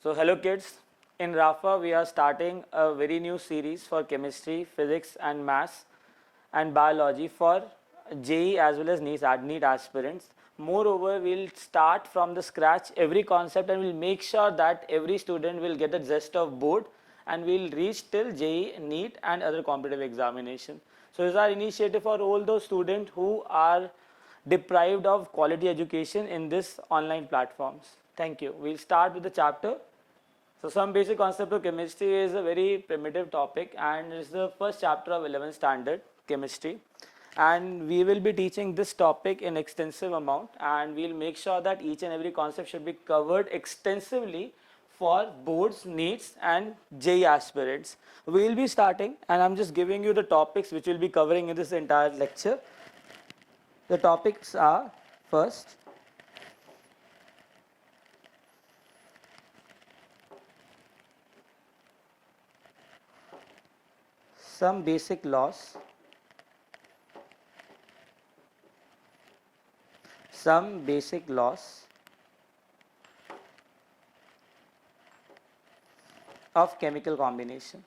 So hello kids, in Rafa we are starting a very new series for chemistry, physics and maths and biology for JEE as well as NEET aspirants. Moreover, we'll start from the scratch every concept and we'll make sure that every student will get the gist of board and we'll reach till JEE, NEET and other competitive examination. So this is our initiative for all those students who are deprived of quality education in this online platforms. Thank you. We'll start with the chapter. So some basic concept of chemistry is a very primitive topic and it's the first chapter of 11th standard chemistry, and we will be teaching this topic in extensive amount and we'll make sure that each and every concept should be covered extensively for boards, NEETs and JEE aspirants. We will be starting and I'm just giving you the topics which we'll be covering in this entire lecture. The topics are: first, some basic laws, of chemical combination.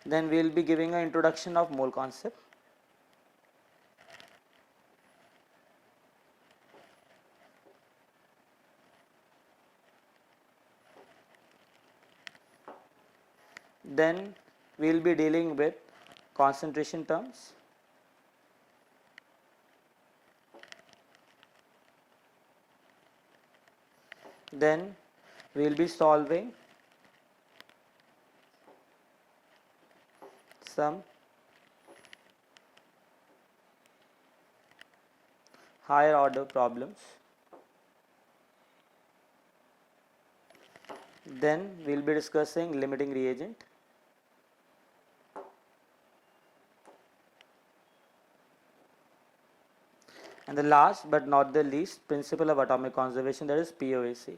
Then we will be giving an introduction of mole concept. Then we will be dealing with concentration terms. Then we will be solving some higher order problems. Then we will be discussing limiting reagent. And the last but not the least, principle of atomic conservation, that is POAC.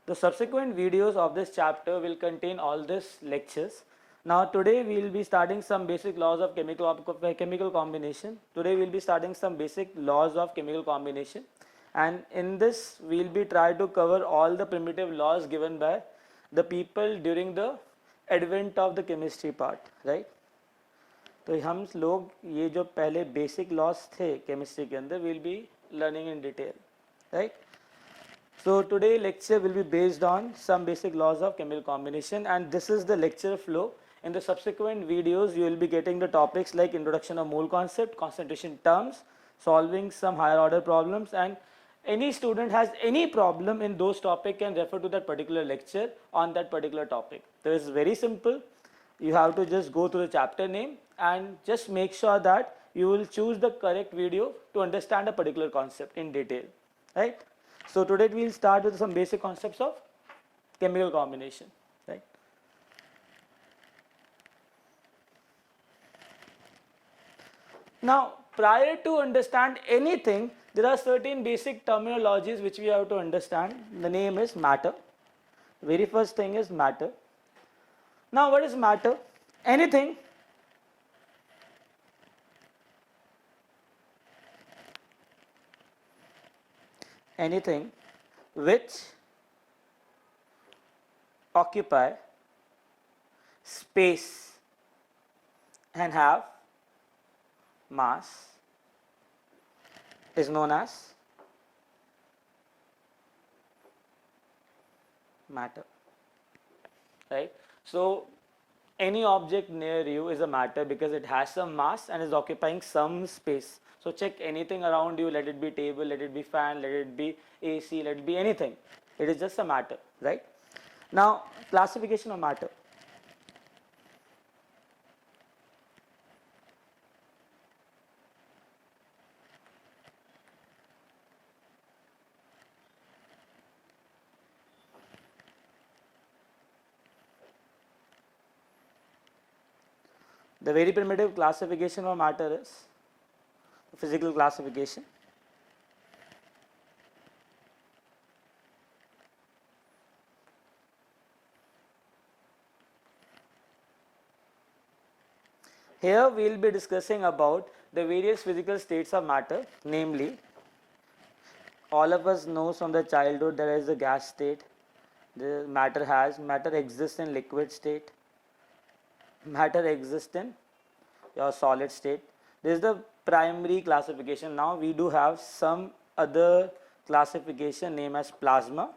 The subsequent videos of this chapter will contain all these lectures. Now today we will be starting some basic laws of chemical combination. Today we will be starting some basic laws of chemical combination, and in this we will be trying to cover all the primitive laws given by the people during the advent of the chemistry part, right? तो हम लोग ये जो पहले basic laws थे chemistry के अंदर we'll be learning in detail, right? So today lecture will be based on some basic laws of chemical combination, and this is the lecture flow. In the subsequent videos you will be getting the topics like introduction of mole concept, concentration terms, solving some higher order problems, and any student has any problem in those topics can refer to that particular lecture on that particular topic. So it's very simple. You have to just go to the chapter name and just make sure that you will choose the correct video to understand a particular concept in detail, right? So today we will start with some basic concepts of chemical combination, right? Now, prior to understand anything, there are certain basic terminologies which we have to understand. The name is matter. Very first thing is matter. Now, what is matter? Anything which occupy space and have mass is known as matter, right? So any object near you is a matter because it has some mass and is occupying some space. So check anything around you, let it be table, let it be fan, let it be AC, let it be anything. It is just a matter, right? Now, classification of matter. The very primitive classification of matter is physical classification. Here we will be discussing about the various physical states of matter, namely, all of us know from the childhood there is a gas state, the matter exists in liquid state, matter exists in your solid state. This is the primary classification. Now we do have some other classification named as plasma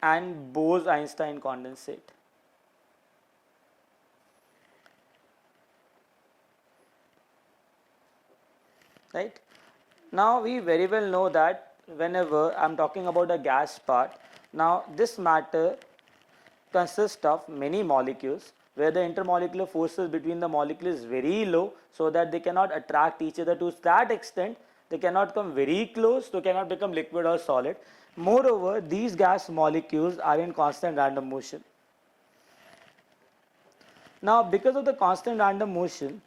and Bose-Einstein condensate. Right? Now we very well know that whenever I am talking about a gas part, now this matter consists of many molecules where the intermolecular forces between the molecules is very low, so that they cannot attract each other to that extent, they cannot come very close, they cannot become liquid or solid. Moreover, these gas molecules are in constant random motion. Now because of the constant random motion,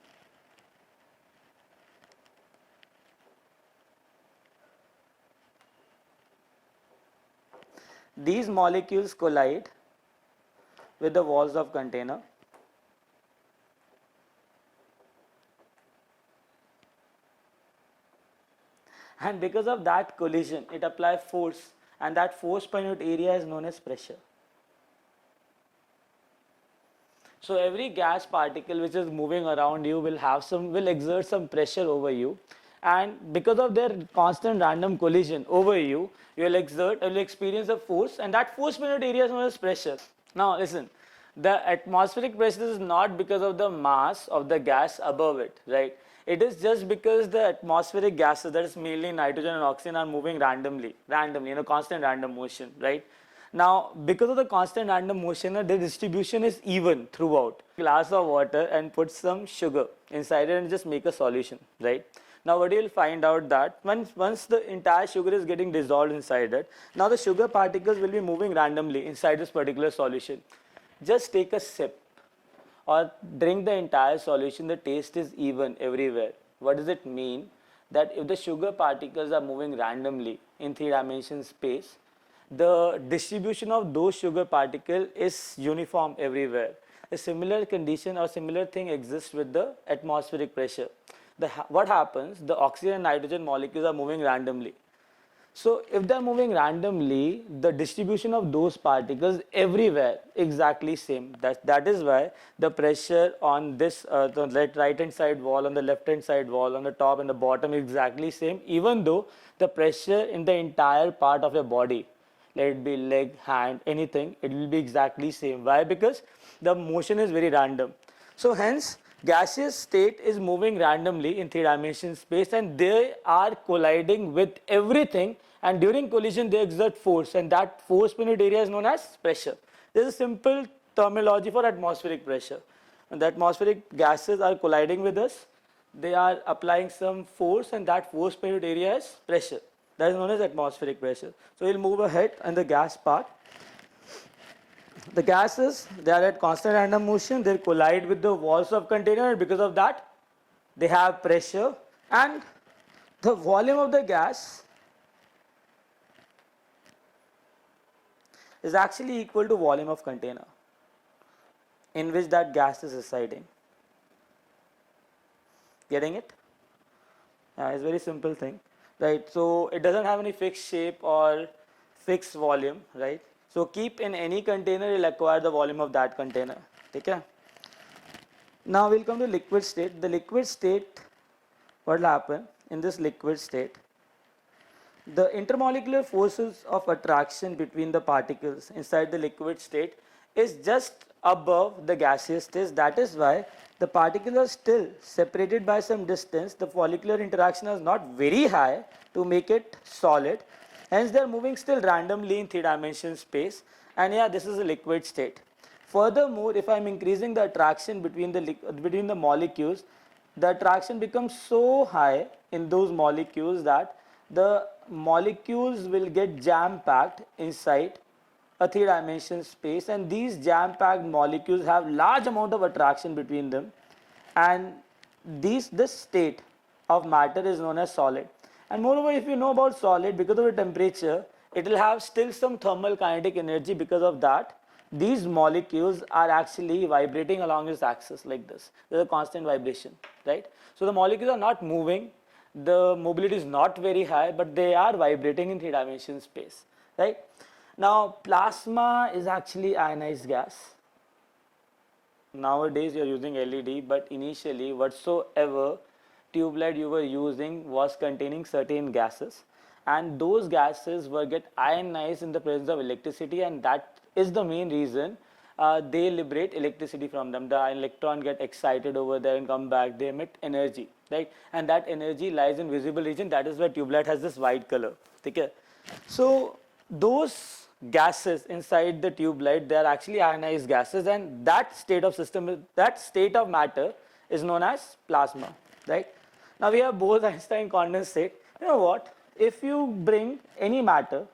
these molecules collide with the walls of container, and because of that collision it applies force, and that force per unit area is known as pressure. So every gas particle which is moving around you will exert some pressure over you, and because of their constant random collision over you, you will experience a force, and that force per unit area is known as pressure. Now listen, the atmospheric pressure is not because of the mass of the gas above it, right? It is just because the atmospheric gases, that is mainly nitrogen and oxygen, are moving randomly in a constant random motion, right? Now because of the constant random motion, the distribution is even throughout. Glass of water and put some sugar inside it and just make a solution, right? Now what you will find out that once the entire sugar is getting dissolved inside it, now the sugar particles will be moving randomly inside this particular solution. Just take a sip or drink the entire solution, the taste is even everywhere. What does it mean? That if the sugar particles are moving randomly in 3-dimensional space, the distribution of those sugar particles is uniform everywhere. A similar condition or similar thing exists with the atmospheric pressure. What happens? The oxygen and nitrogen molecules are moving randomly. So if they are moving randomly, the distribution of those particles everywhere exactly same. That is why the pressure on this the right hand side wall, on the left hand side wall, on the top and the bottom is exactly same, even though the pressure in the entire part of your body, let it be leg, hand, anything, it will be exactly same. Why? Because the motion is very random. So hence gaseous state is moving randomly in 3-dimensional space, and they are colliding with everything, and during collision they exert force, and that force per unit area is known as pressure. This is a simple terminology for atmospheric pressure. And the atmospheric gases are colliding with us, they are applying some force, and that force per unit area is pressure. That is known as atmospheric pressure. So we'll move ahead in the gas part. The gases, they are at constant random motion, they collide with the walls of container, and because of that they have pressure, and the volume of the gas is actually equal to volume of container in which that gas is residing. Getting it? It's a very simple thing, right? So it doesn't have any fixed shape or fixed volume, right? So keep in any container, you'll acquire the volume of that container. Okay? Now we'll come to liquid state. The liquid state, what will happen in this liquid state? The intermolecular forces of attraction between the particles inside the liquid state is just above the gaseous state. That is why the particles are still separated by some distance. The molecular interaction is not very high to make it solid. Hence they are moving still randomly in 3-dimensional space, and yeah, this is a liquid state. Furthermore, if I am increasing the attraction between the molecules, the attraction becomes so high in those molecules that the molecules will get jam-packed inside a 3-dimensional space, and these jam-packed molecules have large amount of attraction between them, and this state of matter is known as solid. And moreover, if you know about solid, because of the temperature, it will have still some thermal kinetic energy because of that. these molecules are actually vibrating along its axis like this. There's a constant vibration, right? So the molecules are not moving, the mobility is not very high, but they are vibrating in 3-dimensional space, right? Now plasma is actually ionized gas. Nowadays you are using LED, but initially whatsoever tube light you were using was containing certain gases, and those gases were get ionized in the presence of electricity, and that is the main reason they liberate electricity from them. The electron get excited over there and come back, they emit energy, right? And that energy lies in visible region, that is why tube light has this white color. Okay? So those gases inside the tube light, they are actually ionized gases, and that state of system, that state of matter is known as plasma, right? Now we have Bose-Einstein condensate. You know what? If you bring any matter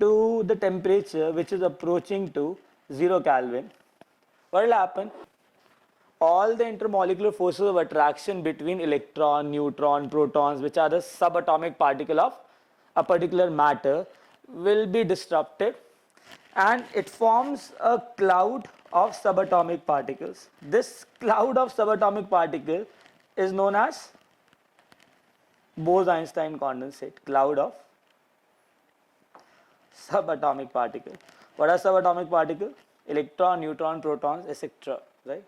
to the temperature which is approaching to 0 Kelvin, what will happen? All the intermolecular forces of attraction between electron, neutron, protons, which are the subatomic particle of a particular matter, will be disrupted, and it forms a cloud of subatomic particles. This cloud of subatomic particle is known as Bose-Einstein condensate, cloud of subatomic particle. What are subatomic particles? Electron, neutron, protons, etc. Right?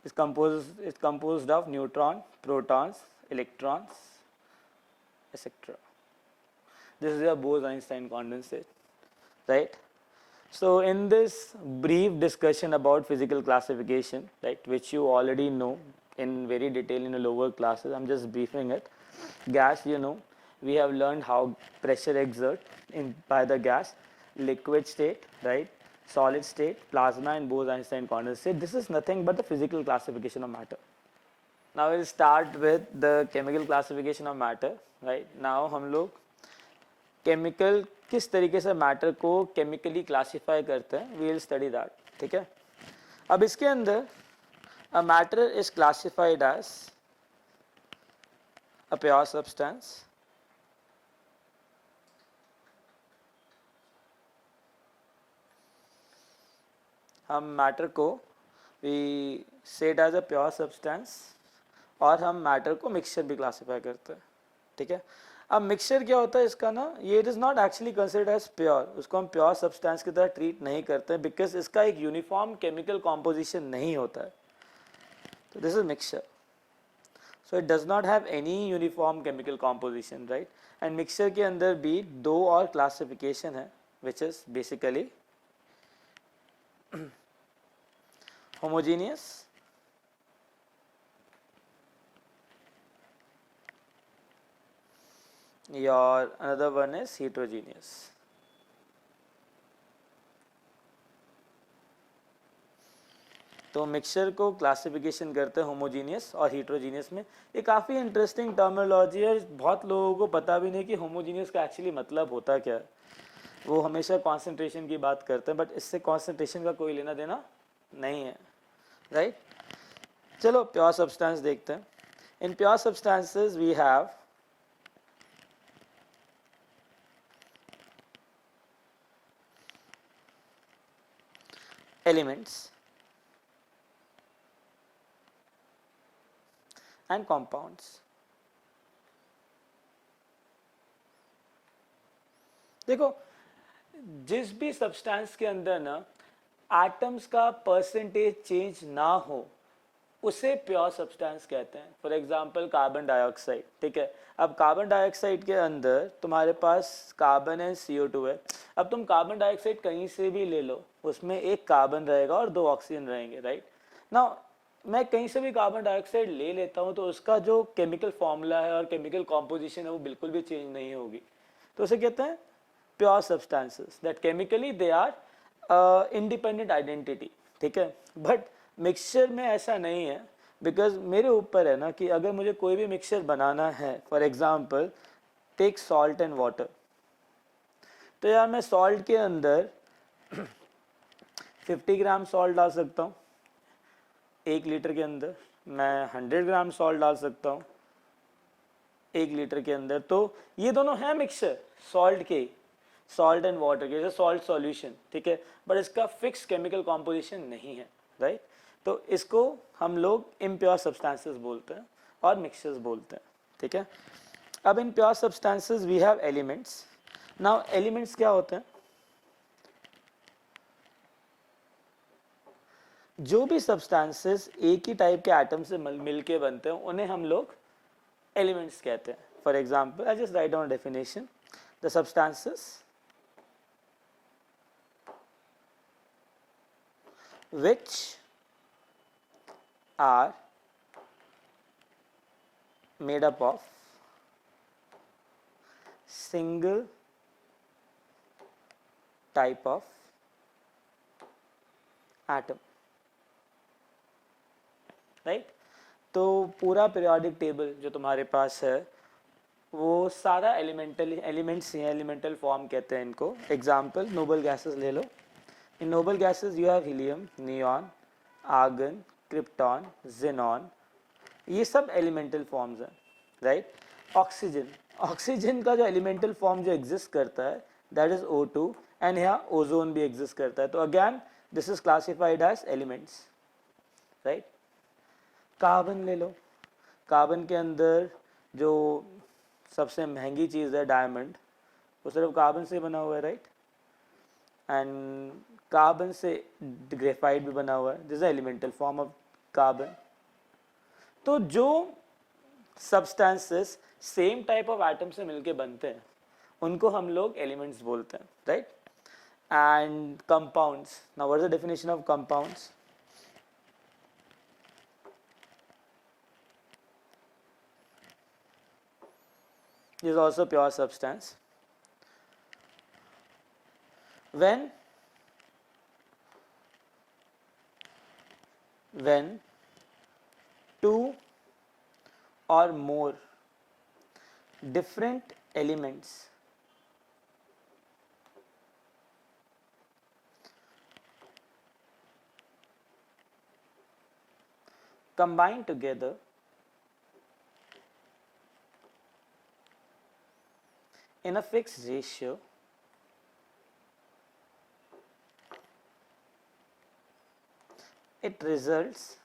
It's composed of neutron, protons, electrons, etc. This is a Bose-Einstein condensate, right? So in this brief discussion about physical classification, right, which you already know in very detail in the lower classes, I'm just briefing it. Gas, you know, we have learned how pressure exert by the gas, liquid state, right, solid state, plasma, and Bose-Einstein condensate. This is nothing but the physical classification of matter. Now we'll start with the chemical classification of matter, right? Now हम लोग chemical किस तरीके से matter को chemically classify करते हैं, we will study that. ठीक है. अब इसके अंदर a matter is classified as a pure substance, हम मैटर को we said as a pure substance, और हम मैटर को मिक्सचर भी क्लासीफाई करते हैं. ठीक है. अब मिक्सचर क्या होता है इसका ना, ये it is not actually considered as pure, उसको हम प्योर सब्सटेंस की तरह ट्रीट नहीं करते बिकॉज इसका एक यूनिफॉर्म केमिकल कॉम्पोजिशन नहीं होता है. तो this is mixture. So it does not have any uniform chemical composition, right. And mixture के अंदर भी दो और क्लासिफिकेशन है which is basically homogeneous or another one is heterogeneous. तो मिक्सचर को क्लासिफिकेशन करते हैं होमोजीनियस और हीट्रोजीनियस में. ये काफ़ी इंटरेस्टिंग टर्मिनोलॉजी है, बहुत लोगों को पता भी नहीं कि होमोजीनियस का एक्चुअली मतलब होता क्या है. वो हमेशा कॉन्सेंट्रेशन की बात करते हैं, बट इससे कॉन्सेंट्रेशन का कोई लेना देना नहीं है, राइट. चलो प्योर सब्सटेंस देखते हैं. In pure substances we have elements and compounds. देखो जिस भी सब्सटेंस के अंदर ना एटम्स का परसेंटेज चेंज ना हो उसे प्योर सब्सटेंस कहते हैं. For example carbon dioxide. ठीक है. अब कार्बन डाइऑक्साइड के अंदर तुम्हारे पास कार्बन एंड CO2 है. अब तुम कार्बन डाइऑक्साइड कहीं से भी ले लो, उसमें एक कार्बन रहेगा और 2 ऑक्सीजन रहेंगे, राइट. नाउ मैं कहीं से भी कार्बन डाइऑक्साइड ले लेता हूँ तो उसका जो केमिकल फॉर्मूला है और केमिकल कॉम्पोजिशन है वो बिल्कुल भी चेंज नहीं होगी. तो उसे कहते हैं pure substances, that chemically they are independent identity. ठीक है. बट मिक्सचर में ऐसा नहीं है, बिकॉज मेरे ऊपर है ना कि अगर मुझे कोई भी मिक्सचर बनाना है, for example take salt and water, तो यार मैं सॉल्ट के अंदर 50 ग्राम सॉल्ट डाल सकता हूँ, 1 लीटर के अंदर मैं 100 ग्राम सॉल्ट डाल सकता हूँ, 1 लीटर के अंदर। तो ये दोनों हैं मिक्सचर सॉल्ट के, सॉल्ट एंड वाटर के, जैसे सॉल्ट सॉल्यूशन, ठीक है, बट इसका फिक्स केमिकल कॉम्पोजिशन नहीं है, राइट। तो इसको हम लोग इम्प्योर सब्सटेंसेस बोलते हैं और मिक्सचर्स बोलते हैं, ठीक है। अब in pure substances we have elements. Now elements क्या होते हैं? जो भी सब्सटेंसेस एक ही टाइप के एटम से मिलके बनते हैं उन्हें हम लोग एलिमेंट्स कहते हैं। For example I just write down definition, the substances which are made up of single type of atom, right. तो पूरा पीरियोडिक टेबल जो तुम्हारे पास है वो सारा एलिमेंट्स ही हैं, एलिमेंटल फॉर्म कहते हैं इनको। एग्जाम्पल नोबल गैसेस ले लो। In noble gases you have helium, neon, argon, krypton, xenon, ये सब एलिमेंटल फॉर्म्स हैं, राइट। ऑक्सीजन, ऑक्सीजन का जो एलिमेंटल फॉर्म जो एग्जिस्ट करता है दैट इज O2 एंड यहाँ ओजोन भी एग्जिस्ट करता है। तो again this is classified as elements, right. Carbon ले लो, कार्बन के अंदर जो सबसे महंगी चीज़ है डायमंड, वो सिर्फ कार्बन से बना हुआ है, राइट। एंड कार्बन से ग्रेफाइट भी बना हुआ है, this is elemental form of carbon. तो जो substances same type of atom से मिलके बनते हैं उनको हम लोग एलिमेंट्स बोलते हैं, right. And compounds, now what is the definition of compounds? is also pure substance when two or more different elements combine together in a fixed ratio it results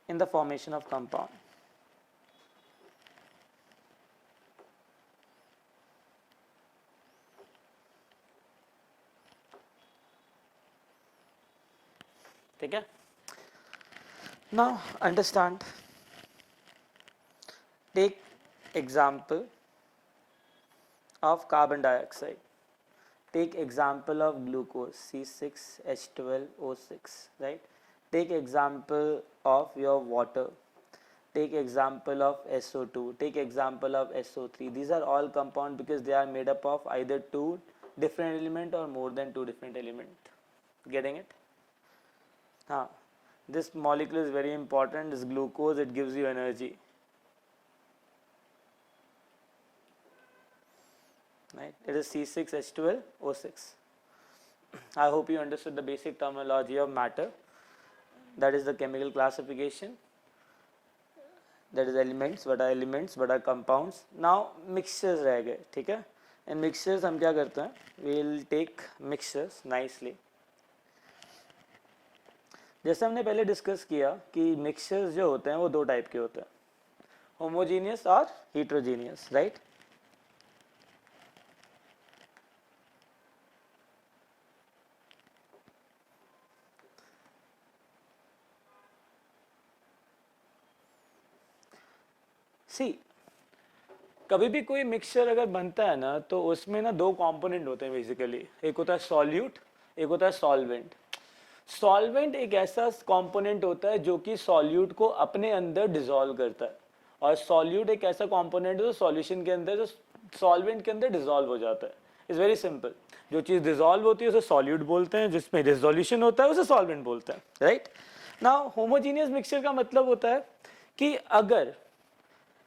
in the formation of compound. ठीक है। Now understand, take example of carbon dioxide, take example of glucose C6H12O6, right. Take example of your water, take example of SO2, take example of SO3. These are all compound because they are made up of either two different element or more than two different element. Getting it? This molecule is very important. This glucose, it gives you energy, right. It is C6H12O6. I hope you understood the basic terminology of matter. That is the chemical classification. That is elements, what are elements, what are compounds. Now mixtures रह गए, ठीक है। And mixtures हम क्या करते हैं? We will take mixtures nicely. जैसे हमने पहले डिस्कस किया कि मिक्सचर्स जो होते हैं वो दो टाइप के होते हैं, होमोजीनियस और हीट्रोजीनियस, राइट। सी कभी भी कोई मिक्सचर अगर बनता है ना तो उसमें ना दो कंपोनेंट होते हैं बेसिकली, एक होता है सॉल्यूट, एक होता है सॉल्वेंट। सॉल्वेंट एक ऐसा कंपोनेंट होता है जो कि सॉल्यूट को अपने अंदर डिसॉल्व करता है, और सॉल्यूट एक ऐसा कंपोनेंट है जो सॉल्यूशन के अंदर, जो सॉल्वेंट के अंदर डिसॉल्व हो जाता है। इट्स वेरी सिंपल, जो चीज़ डिसॉल्व होती है उसे सॉल्यूट बोलते हैं, जिसमें रिजोल्यूशन होता है उसे सॉल्वेंट बोलते हैं, राइट। नाउ होमोजीनियस मिक्सचर का मतलब होता है कि अगर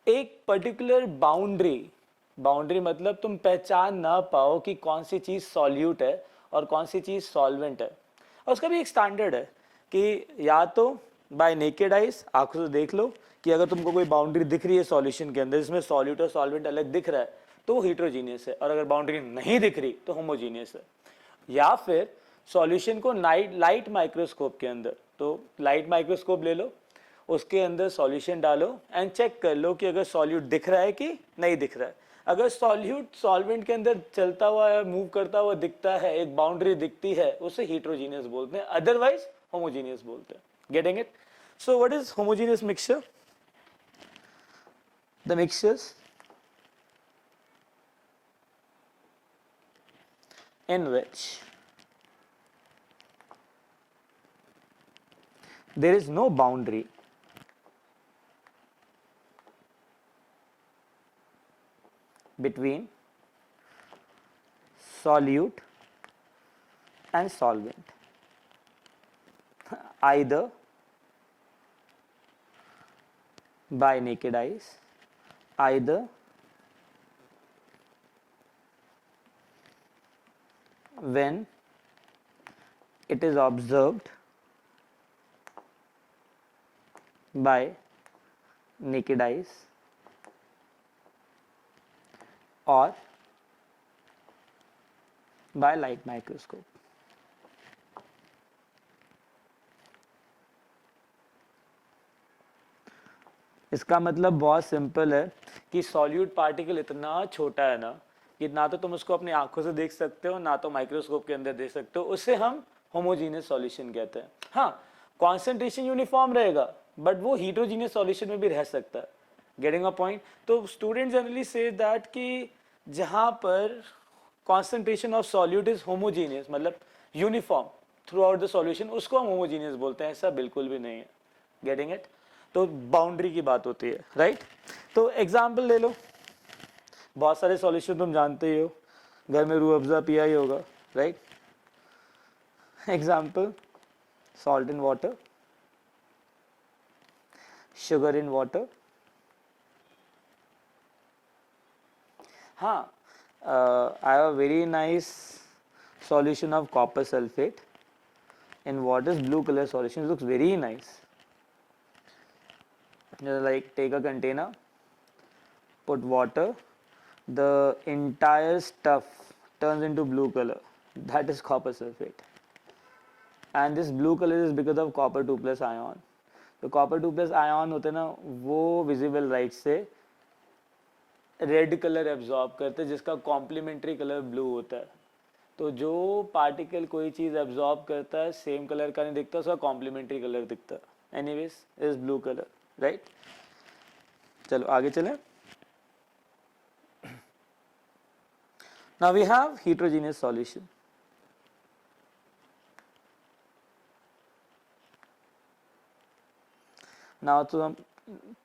एक पर्टिकुलर बाउंड्री मतलब तुम पहचान ना पाओ कि कौन सी चीज़ सॉल्यूट है और कौन सी चीज़ सॉल्वेंट है, और उसका भी एक स्टैंडर्ड है कि या तो बाय नेकेड आइज, आंखों से देख लो कि अगर तुमको कोई बाउंड्री दिख रही है सॉल्यूशन के अंदर जिसमें सॉल्यूट और सॉल्वेंट अलग दिख रहा है तो हीट्रोजीनियस है, और अगर बाउंड्री नहीं दिख रही तो होमोजीनियस है। या फिर सॉल्यूशन को लाइट माइक्रोस्कोप के अंदर, तो लाइट माइक्रोस्कोप ले लो, उसके अंदर सॉल्यूशन डालो एंड चेक कर लो कि अगर सॉल्यूट दिख रहा है कि नहीं दिख रहा है। अगर सॉल्यूट सॉल्वेंट के अंदर चलता हुआ मूव करता हुआ दिखता है, एक बाउंड्री दिखती है, उसे हीट्रोजीनियस बोलते हैं, अदरवाइज होमोजीनियस बोलते हैं। Getting it? So what is homogeneous mixture? The mixtures in which there is no boundary between solute and solvent, either by naked eyes, either when it is observed by naked eyes, or by light microscope. इसका मतलब बहुत simple है कि solute particle इतना छोटा है ना कि ना तो तुम उसको अपनी आंखों से देख सकते हो ना तो माइक्रोस्कोप के अंदर देख सकते हो, उससे हम होमोजीनियस सॉल्यूशन कहते हैं। हाँ, कॉन्सेंट्रेशन यूनिफॉर्म रहेगा बट वो हीट्रोजीनियस सॉल्यूशन में भी रह सकता है। Getting a point? तो स्टूडेंट जनरली से दैट कि जहाँ पर concentration of solute is homogeneous, मतलब uniform throughout the solution, उसको हम होमोजीनियस बोलते हैं। ऐसा बिल्कुल भी नहीं है। Getting it? तो बाउंड्री की बात होती है, राइट? तो एग्जाम्पल ले लो, बहुत सारे सॉल्यूशन तुम जानते ही हो, घर में रूह अफ़ज़ा पिया ही होगा, right? Example, salt in water, sugar in water. हाँ, I have a very nice solution of copper sulfate in water, blue color solution, it looks very nice. Like take a container, put water, the entire stuff turns into blue color, that is copper sulfate, and this blue color is because of copper 2 plus ion. तो copper 2 plus ion होते हैं ना, वो visible light से red colour absorb करते हैं जिसका complementary colour blue होता है। तो जो पार्टिकल कोई चीज़ एब्जॉर्ब करता है सेम कलर का नहीं दिखता, उसका कॉम्प्लीमेंट्री कलर दिखता है। Anyways is blue colour, right? चलो आगे चलें। Now we have heterogeneous solution. Now तो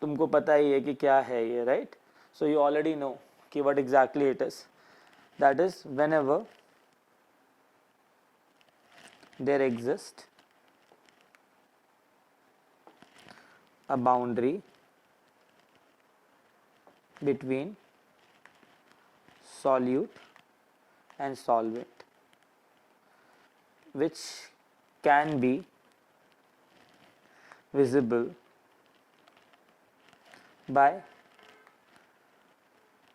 तुमको पता ही है कि क्या है ये, right? So you already know कि what exactly it is. That is, whenever there exists a boundary between solute and solvent, which can be visible by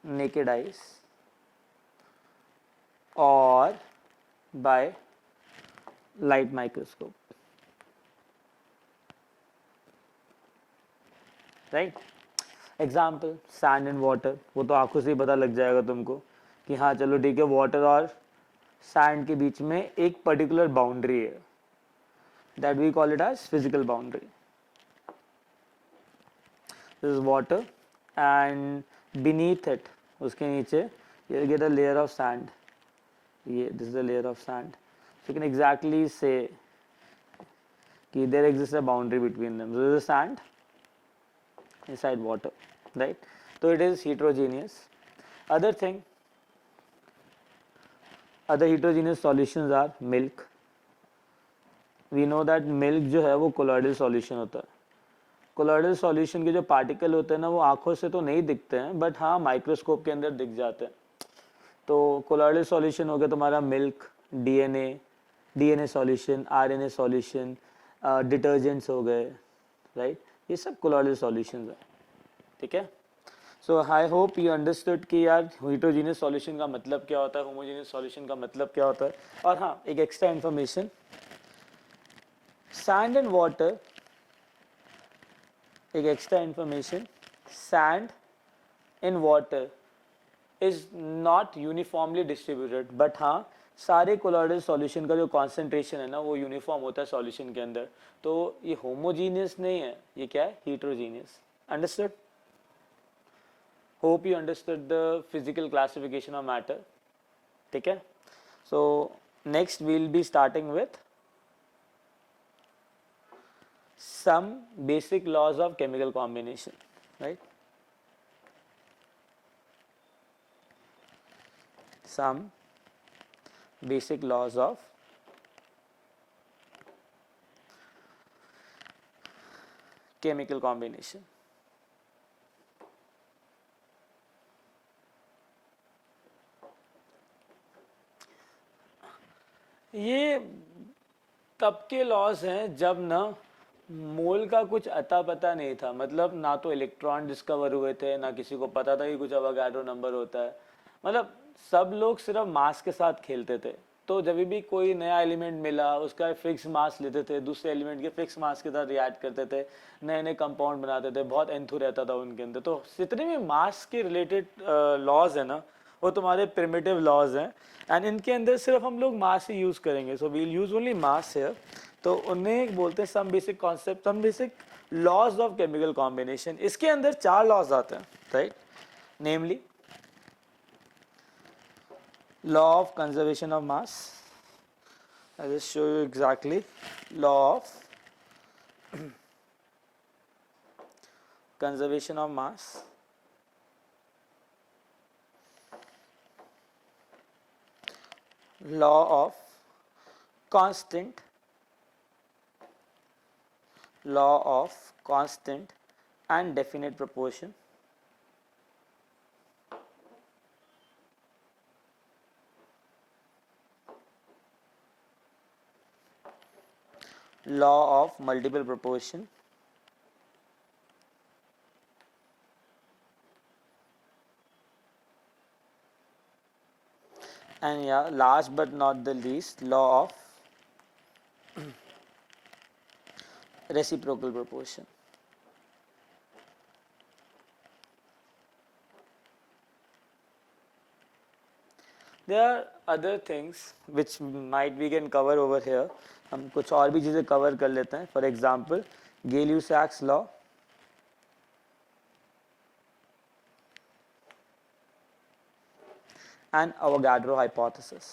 naked eyes or by light microscope, right? Example, sand and water, वो तो आंखों से ही पता लग जाएगा तुमको कि हाँ चलो ठीक है, वाटर और सैंड के बीच में एक पर्टिकुलर बाउंड्री है, that we call it as physical boundary. This is water and beneath it, उसके नीचे you get a layer of sand. This is a layer of sand. So you can exactly say कि there exists a boundary between them. So there is sand inside water, right? So it is heterogeneous. Other heterogeneous solutions are milk. We know that milk जो है वो colloidal solution होता है। Colloidal solution के जो particle होते हैं ना, वो आंखों से तो नहीं दिखते हैं बट हाँ माइक्रोस्कोप के अंदर दिख जाते हैं। तो कोलॉइडल सॉल्यूशन हो गया तुम्हारा milk, DNA solution, RNA solution, detergents हो गए, राइट, ये सब कोलॉइडल सॉल्यूशंस है, ठीक है। सो आई होप यू अंडरस्टूड कि यार हेटेरोजेनियस सॉल्यूशन का मतलब क्या होता है, होमोजेनियस सॉल्यूशन का मतलब क्या होता है। और हाँ, एक extra information, sand and water, एक extra information, sand in water is not uniformly distributed, but हाँ सारे कोलॉइडल सॉल्यूशन का जो कॉन्सेंट्रेशन है ना वो यूनिफॉर्म होता है सॉल्यूशन के अंदर। तो ये होमोजीनियस नहीं है, ये क्या है, heterogeneous. Understood? Hope you understood the physical classification of matter, ठीक है। So next we'll be starting with some basic laws of chemical combination, right? Some basic laws of chemical combination. ये तब के लॉज हैं जब ना मोल का कुछ अता पता नहीं था, मतलब ना तो इलेक्ट्रॉन डिस्कवर हुए थे, ना किसी को पता था कि कुछ अवोगाड्रो नंबर होता है, मतलब सब लोग सिर्फ मास के साथ खेलते थे। तो जब भी कोई नया एलिमेंट मिला उसका फिक्स मास लेते थे, दूसरे एलिमेंट के फिक्स मास के साथ रिएक्ट करते थे, नए नए कंपाउंड बनाते थे, बहुत एंथू रहता था उनके अंदर। तो जितने भी मास के रिलेटेड लॉज है ना वो तुम्हारे प्रिमिटिव लॉज हैं, एंड इनके अंदर सिर्फ हम लोग मास ही यूज़ करेंगे। So we'll use only mass here. तो उन्हें बोलते हैं some basic concept, some basic laws of chemical combination. इसके अंदर 4 लॉज आते हैं, right, namely law of conservation of mass. I'll just show you exactly. Law of conservation of mass. Law of constant. Law of constant and definite proportion. Law of multiple proportion. And yeah, last but not the least, law of reciprocal proportion. There are other things which might we can cover over here. हम कुछ और भी चीज़ें cover कर लेते हैं. For example, Gay-Lussac's law, and Avogadro hypothesis.